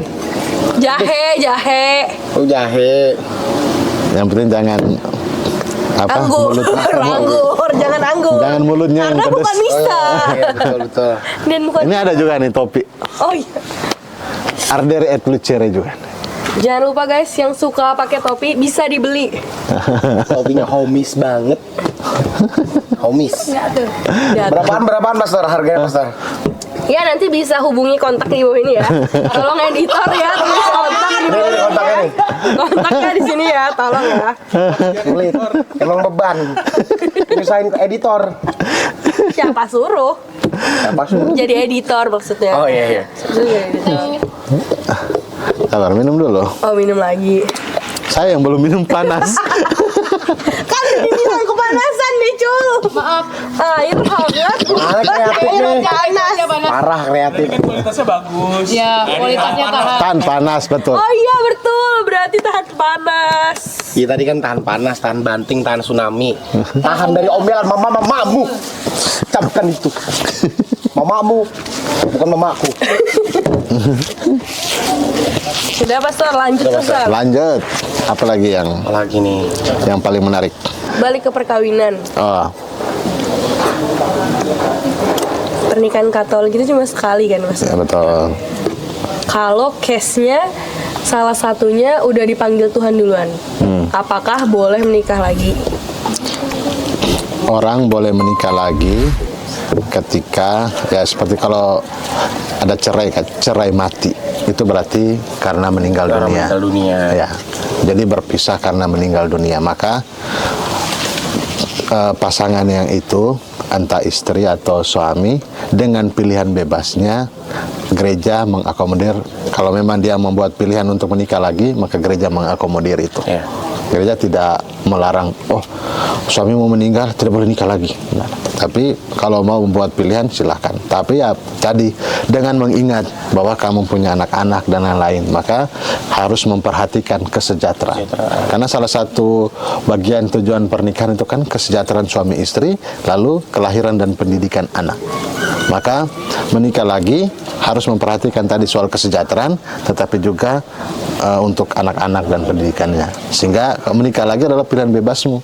S1: Jahe.
S3: Oh, jahe.
S2: Yang penting jangan apa
S1: Anggur, jangan anggur.
S2: Jangan mulutnya yang
S1: Karena
S2: pedes.
S1: bukan misa.
S3: Iya, betul.
S1: Dan bukan.
S2: Ini ada juga nih topi
S1: Oh iya.
S2: Ardere et lucere juga.
S1: Jangan lupa guys, yang suka pakai topi bisa dibeli.
S3: Topinya homies banget. Homies.
S1: Ya,
S3: Berapaan Pastor? Harganya Pastor?
S1: ya nanti bisa hubungi kontak di bawah ini ya. Tolong editor ya, tulis kontak di
S3: Ini
S1: bawah.
S3: kontaknya nih.
S1: Kontaknya di sini ya, tolong ya.
S3: Sulit. Emang beban. Nyusahin ke editor.
S1: Siapa suruh?
S3: Siapa suruh?
S1: Jadi editor maksudnya.
S3: Oh iya.
S2: Sabar, minum dulu.
S1: Oh, minum lagi.
S2: Saya yang belum minum panas.
S1: Kan dibilang kepanasan nih, Cul.
S4: Maaf.
S1: Air hangat.
S3: Mana kreatifnya?
S1: Panas.
S3: Parah kreatif.
S5: Kualitasnya bagus.
S4: Ya, kualitasnya tahan.
S2: Tahan panas betul.
S1: Oh iya betul, berarti tahan panas.
S3: Iya tadi kan tahan panas, tahan banting, tahan tsunami. Tahan dari omelan mamamu. Camkan itu. Mamamu, bukan mamaku.
S1: Sudah Pastor, lanjut Pastor.
S2: Lanjut. Apalagi yang
S3: Apalagi nih.
S2: paling menarik?
S1: Balik ke perkawinan.
S2: Oh,
S1: Pernikahan Katolik itu cuma sekali kan Mas?
S2: ya betul.
S1: Kalau case-nya salah satunya udah dipanggil Tuhan duluan, apakah boleh menikah lagi?
S2: Orang boleh menikah lagi ketika ya seperti kalau ada cerai mati itu berarti karena meninggal
S3: Karena
S2: dunia.
S3: meninggal dunia.
S2: Ya. Jadi berpisah karena meninggal dunia. Maka pasangan yang itu entah istri atau suami dengan pilihan bebasnya gereja mengakomodir. Kalau memang dia membuat pilihan untuk menikah lagi, maka gereja mengakomodir itu.
S3: Ya.
S2: Gereja tidak melarang, oh suami mau meninggal tidak boleh nikah lagi. Nah, tapi kalau mau membuat pilihan silahkan. Tapi ya tadi dengan mengingat bahwa kamu punya anak-anak dan lain-lain, maka harus memperhatikan kesejahteraan. Karena salah satu bagian tujuan pernikahan itu kan kesejahteraan suami istri, lalu kelahiran dan pendidikan anak. Maka menikah lagi harus memperhatikan tadi soal kesejahteraan, tetapi juga untuk anak-anak dan pendidikannya. Sehingga menikah lagi adalah pilihan bebasmu.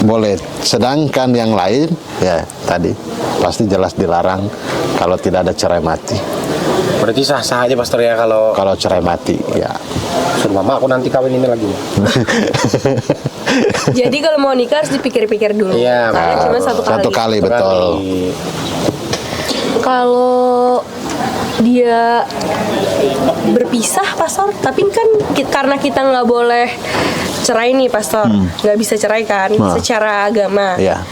S2: Boleh. Sedangkan yang lain, ya tadi pasti jelas dilarang kalau tidak ada cerai mati.
S3: Berarti sah-sah aja pastor ya kalau
S2: Kalau cerai mati, ya.
S3: suruh mama aku nanti kawin ini lagi.
S1: Jadi kalau mau nikah harus dipikir-pikir dulu.
S3: Iya,
S1: Karena cuma satu kali.
S2: Satu kali, betul.
S1: Kalau dia berpisah, pastor, tapi kan karena kita nggak boleh cerai nih, pastor, nggak bisa cerai kan,
S2: Nah.
S1: secara agama.
S2: Iya.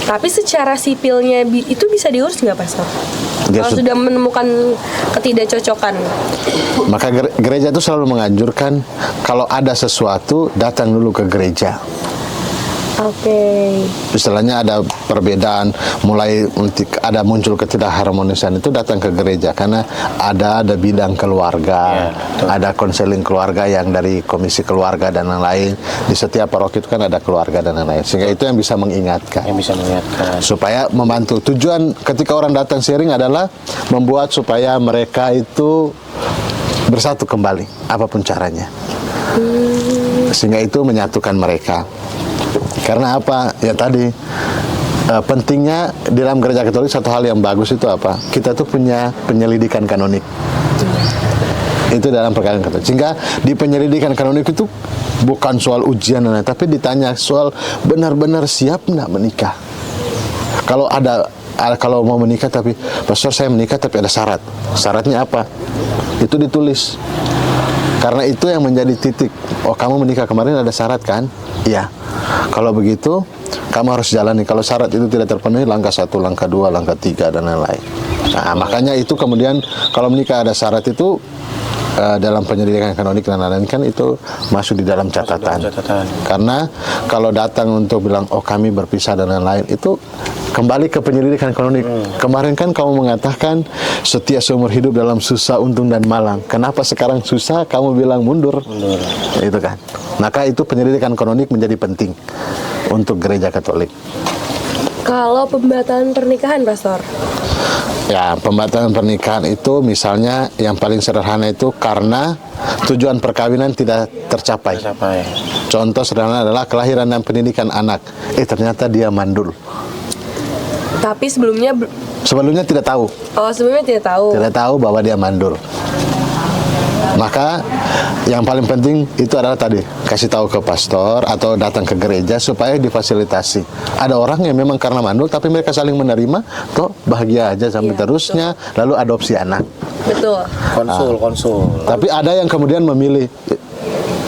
S1: Tapi secara sipilnya itu bisa diurus nggak, pastor?
S2: Dia
S1: Kalau sudah menemukan ketidakcocokan.
S2: Maka gereja itu selalu menganjurkan kalau ada sesuatu datang dulu ke gereja.
S1: Oke.
S2: Istilahnya ada perbedaan, mulai ada muncul ketidakharmonisan itu datang ke gereja karena ada bidang keluarga, ada konseling keluarga yang dari komisi keluarga dan lain-lain. Di setiap paroki itu kan ada keluarga dan lain-lain. Sehingga itu yang bisa mengingatkan.
S3: Yang bisa mengingatkan.
S2: Supaya membantu. Tujuan ketika orang datang sharing adalah membuat supaya mereka itu bersatu kembali, apapun caranya. Sehingga itu menyatukan mereka. Karena apa? Ya tadi pentingnya di dalam gereja Katolik satu hal yang bagus itu apa? Kita tuh punya penyelidikan kanonik. Itu dalam perkara Katolik. Sehingga di penyelidikan kanonik itu bukan soal ujian, tapi ditanya soal benar-benar siap nggak menikah. Kalau mau menikah tapi pastor saya menikah tapi ada syarat. Syaratnya apa? Itu ditulis. Karena itu yang menjadi titik. Oh, kamu menikah kemarin ada syarat kan? Iya. Kalau begitu, kamu harus jalani. Kalau syarat itu tidak terpenuhi, langkah 1, langkah 2, langkah 3 dan lain-lain. Nah, makanya itu kemudian kalau menikah ada syarat itu dalam penyelidikan kanonik dan lain-lain kan itu masuk di dalam catatan. Karena kalau datang untuk bilang oh kami berpisah dan lain-lain itu kembali ke penyelidikan kanonik. Kemarin kan kamu mengatakan setia seumur hidup dalam susah, untung dan malang. Kenapa sekarang susah kamu bilang mundur? Itu kan. Maka itu penyelidikan kanonik menjadi penting untuk gereja Katolik.
S1: Kalau pembatalan pernikahan, pastor?
S2: Ya, pembatalan pernikahan itu misalnya yang paling sederhana itu karena tujuan perkawinan tidak tercapai. Contoh sederhana adalah kelahiran dan pendidikan anak. Ternyata dia mandul.
S1: Tapi sebelumnya
S2: Sebelumnya tidak tahu.
S1: Oh, sebelumnya tidak tahu.
S2: Tidak tahu bahwa dia mandul. Maka yang paling penting itu adalah tadi kasih tahu ke pastor atau datang ke gereja supaya difasilitasi. Ada orang yang memang karena mandul tapi mereka saling menerima, toh bahagia aja sampai terusnya, lalu adopsi anak.
S1: Betul.
S3: Konsul.
S2: Tapi ada yang kemudian memilih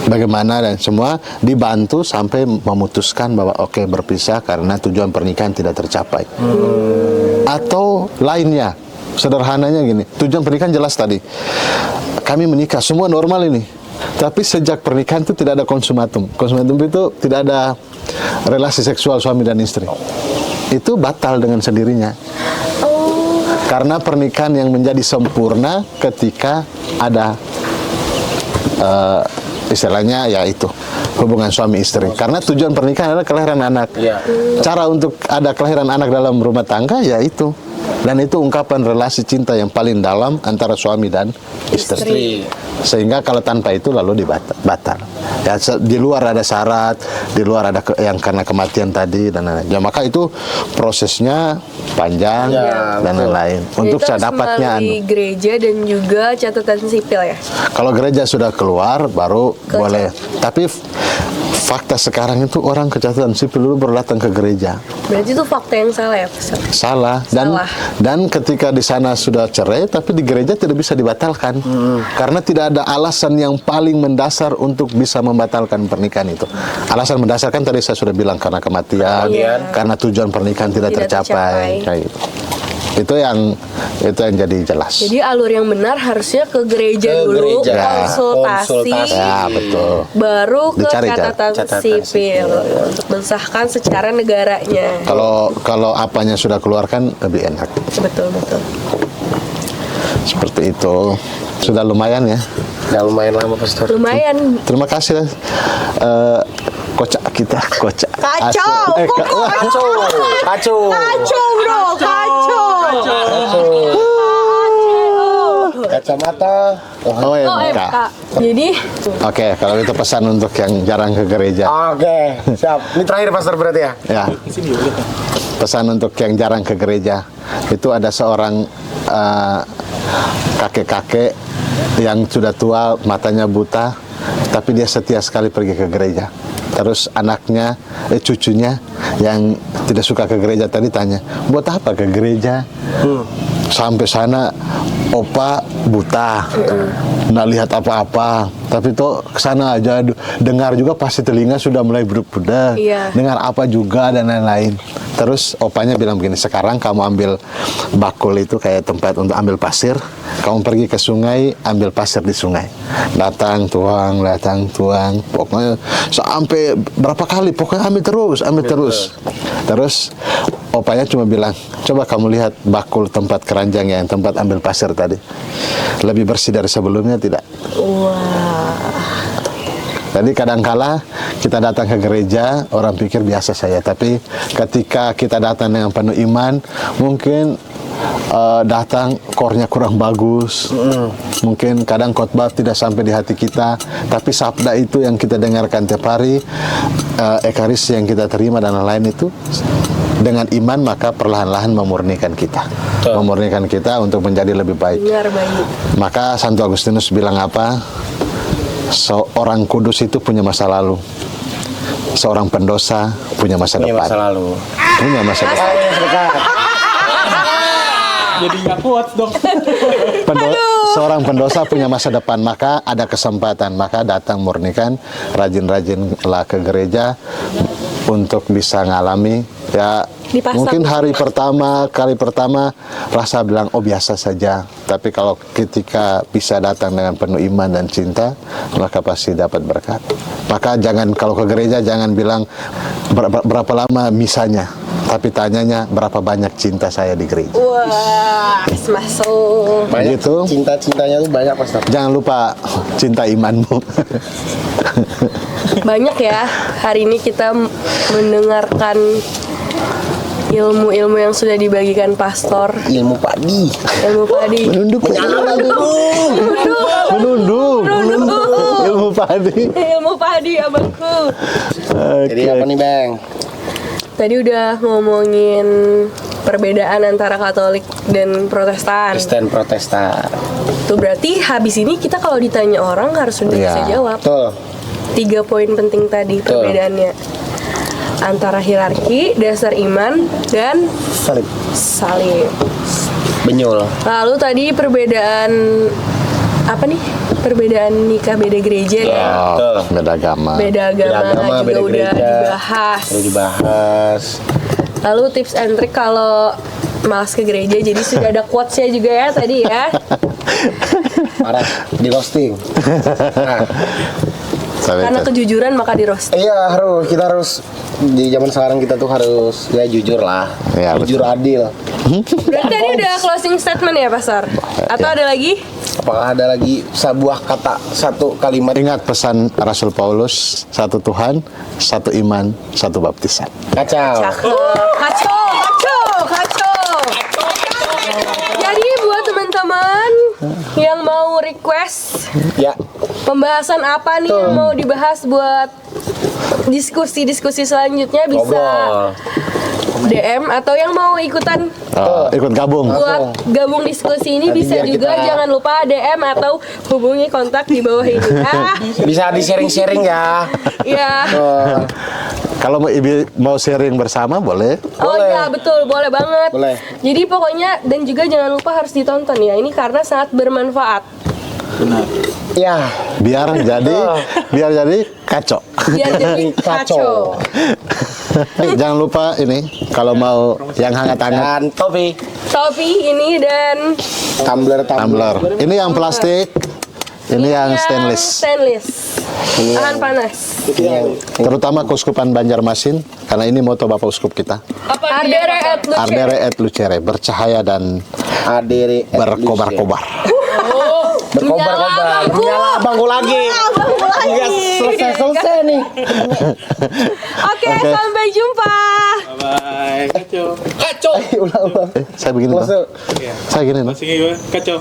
S2: bagaimana dan semua dibantu sampai memutuskan bahwa oke, berpisah karena tujuan pernikahan tidak tercapai. Atau lainnya, sederhananya gini, tujuan pernikahan jelas tadi. Kami menikah, semua normal ini. Tapi sejak pernikahan itu tidak ada konsumatum. Konsumatum itu tidak ada relasi seksual suami dan istri. Itu batal dengan sendirinya. Karena pernikahan yang menjadi sempurna ketika ada istilahnya ya itu hubungan suami istri. Karena tujuan pernikahan adalah kelahiran anak. Cara untuk ada kelahiran anak dalam rumah tangga ya itu Dan itu ungkapan relasi cinta yang paling dalam antara suami dan istri. Sehingga kalau tanpa itu lalu batal. Ya, di luar ada syarat, di luar ada yang karena kematian tadi dan lain-lain. Ya maka itu prosesnya panjang dan lain-lain. Untuk
S1: Itu harus
S2: dapatnya
S1: melalui gereja dan juga catatan sipil ya.
S2: kalau gereja sudah keluar baru boleh. Tapi fakta sekarang itu orang ke catatan sipil dulu baru datang ke gereja.
S1: Berarti itu fakta yang salah ya, Pastor?
S2: Salah. Dan ketika di sana sudah cerai tapi di gereja tidak bisa dibatalkan. Karena tidak ada alasan yang paling mendasar untuk bisa membatalkan pernikahan itu. Alasan mendasar kan tadi saya sudah bilang karena kematian, karena tujuan pernikahan tidak tercapai. Kayak gitu. Itu yang jadi jelas.
S1: Jadi alur yang benar harusnya ke gereja dulu, konsultasi,
S2: Ya, betul.
S1: baru ke
S2: Dicari
S1: catatan sipil untuk mensahkan secara negaranya.
S2: Kalau apanya sudah keluar kan lebih enak.
S1: Betul.
S2: Seperti itu. Sudah lumayan ya.
S3: Ya lumayan lama Pastor.
S1: Lumayan.
S2: Terima kasih kocak kita, kocak.
S1: Kacau,
S3: Kacau.
S1: Kacau bro, kacau.
S3: Kacamata.
S2: Oh, MK.
S1: Jadi
S2: Oke, kalau itu pesan untuk yang jarang ke gereja.
S3: Oke, siap. Ini terakhir Pastor berarti ya?
S2: Ya. Pesan untuk yang jarang ke gereja. Itu ada seorang kakek-kakek yang sudah tua, matanya buta, tapi dia setia sekali pergi ke gereja. Terus anaknya, cucunya yang tidak suka ke gereja tadi tanya, buat apa ke gereja? Sampai sana opa buta, nggak lihat apa-apa. Tapi tuh kesana aja dengar juga pasti telinga sudah mulai berbudak, dengar apa juga dan lain-lain. Terus opanya bilang begini, sekarang kamu ambil bakul itu kayak tempat untuk ambil pasir, kamu pergi ke sungai, ambil pasir di sungai, datang tuang, pokoknya sampai berapa kali, pokoknya ambil terus. Terus opanya cuma bilang, coba kamu lihat bakul tempat keranjang yang tempat ambil pasir tadi, lebih bersih dari sebelumnya tidak? Jadi kadangkala kita datang ke gereja, orang pikir biasa saja. Tapi ketika kita datang dengan penuh iman, mungkin datang kornya kurang bagus, mungkin kadang khotbah tidak sampai di hati kita, tapi sabda itu yang kita dengarkan tiap hari, ekaristi yang kita terima dan lain-lain itu dengan iman maka perlahan-lahan memurnikan kita, memurnikan kita untuk menjadi lebih baik. Maka Santo Agustinus bilang apa? Seorang kudus itu punya masa lalu, seorang pendosa punya masa depan. Punya masa depan.
S5: Jadi nggak kuat dong.
S2: Seorang pendosa punya masa depan, maka ada kesempatan, maka datang murnikan, rajin-rajinlah ke gereja untuk bisa ngalami ya. Mungkin kali pertama rasa bilang oh biasa saja, tapi kalau ketika bisa datang dengan penuh iman dan cinta, maka pasti dapat berkat. Maka jangan kalau ke gereja jangan bilang berapa lama misanya, tapi tanyanya berapa banyak cinta saya di gereja.
S1: Wah, masuk.
S3: Banyak
S2: Gitu.
S3: Cinta-cintanya tuh banyak Pastor.
S2: Jangan lupa cinta imanmu.
S1: Banyak ya, hari ini kita mendengarkan ilmu-ilmu yang sudah dibagikan pastor.
S3: Ilmu padi.
S2: Menunduk. Ilmu padi.
S1: Ilmu padi abangku.
S3: Jadi apa nih Bang?
S1: Tadi udah ngomongin perbedaan antara Katolik dan Protestan.
S3: Kristen Protestan.
S1: Tuh berarti habis ini kita kalau ditanya orang harus udah bisa jawab.
S3: Betul.
S1: 3 poin penting tadi perbedaannya antara hierarki, dasar iman, dan salib.
S3: Benyul.
S1: Lalu tadi perbedaan apa nih? Perbedaan nikah beda gereja ya.
S2: Beda agama.
S1: Beda agama juga
S3: beda
S1: udah
S3: gereja.
S1: dibahas. Lalu tips and trick kalau malas ke gereja, jadi sudah ada quotes-nya juga ya tadi ya.
S3: Marah di roasting. Nah.
S1: Karena kejujuran maka di roasting.
S3: Iya kita harus di zaman sekarang kita tuh harus ya jujur lah,
S2: ya,
S3: jujur adil.
S1: Berarti tadi udah closing statement ya Pastor? Atau ada lagi?
S3: Apakah ada lagi sebuah kata, satu kalimat?
S2: Ingat pesan Rasul Paulus, satu Tuhan, satu iman, satu baptisan.
S3: Kacau.
S1: Kacau. request
S3: Ya.
S1: pembahasan apa nih yang mau dibahas buat diskusi-diskusi selanjutnya bisa
S3: Ngobrol.
S1: DM atau yang mau ikutan
S2: Ikut gabung.
S1: buat gabung diskusi ini
S3: Nanti
S1: bisa
S3: biar
S1: juga
S3: kita-
S1: jangan lupa DM atau hubungi kontak di bawah ini ya.
S3: Bisa di sharing-sharing ya.
S1: Ya.
S3: Oh,
S2: Kalau mau sharing bersama boleh.
S1: Oh
S3: Boleh.
S1: iya betul, boleh banget.
S3: Boleh.
S1: Jadi pokoknya dan juga jangan lupa harus ditonton ya. Ini karena sangat bermanfaat.
S3: ya.
S2: Biar jadi kacau.
S1: Biar jadi kacau.
S2: Jangan lupa ini kalau mau yang hangat-hangat
S3: Dan topi,
S1: Topi ini dan
S3: tumbler.
S2: tumbler. Ini yang plastik, ini yang stainless.
S1: Stainless. Tahan panas.
S2: Terutama keuskupan Banjarmasin karena ini moto Bapak Uskup kita.
S1: Ardere et Lucere.
S2: Ardere et lucere, bercahaya dan
S3: Adere
S2: berkobar-kobar.
S3: Berkobar-kobar.
S1: Nyala,
S3: Nyala bangku lagi.
S1: Bangku lagi.
S3: Nggak selesai nih.
S1: Oke, sampai jumpa.
S5: Bye. Kacau.
S3: Ulang-ulang.
S2: Saya begini, Bang.
S3: Masuk.
S2: Saya gini, Bang.
S5: Masih kacau.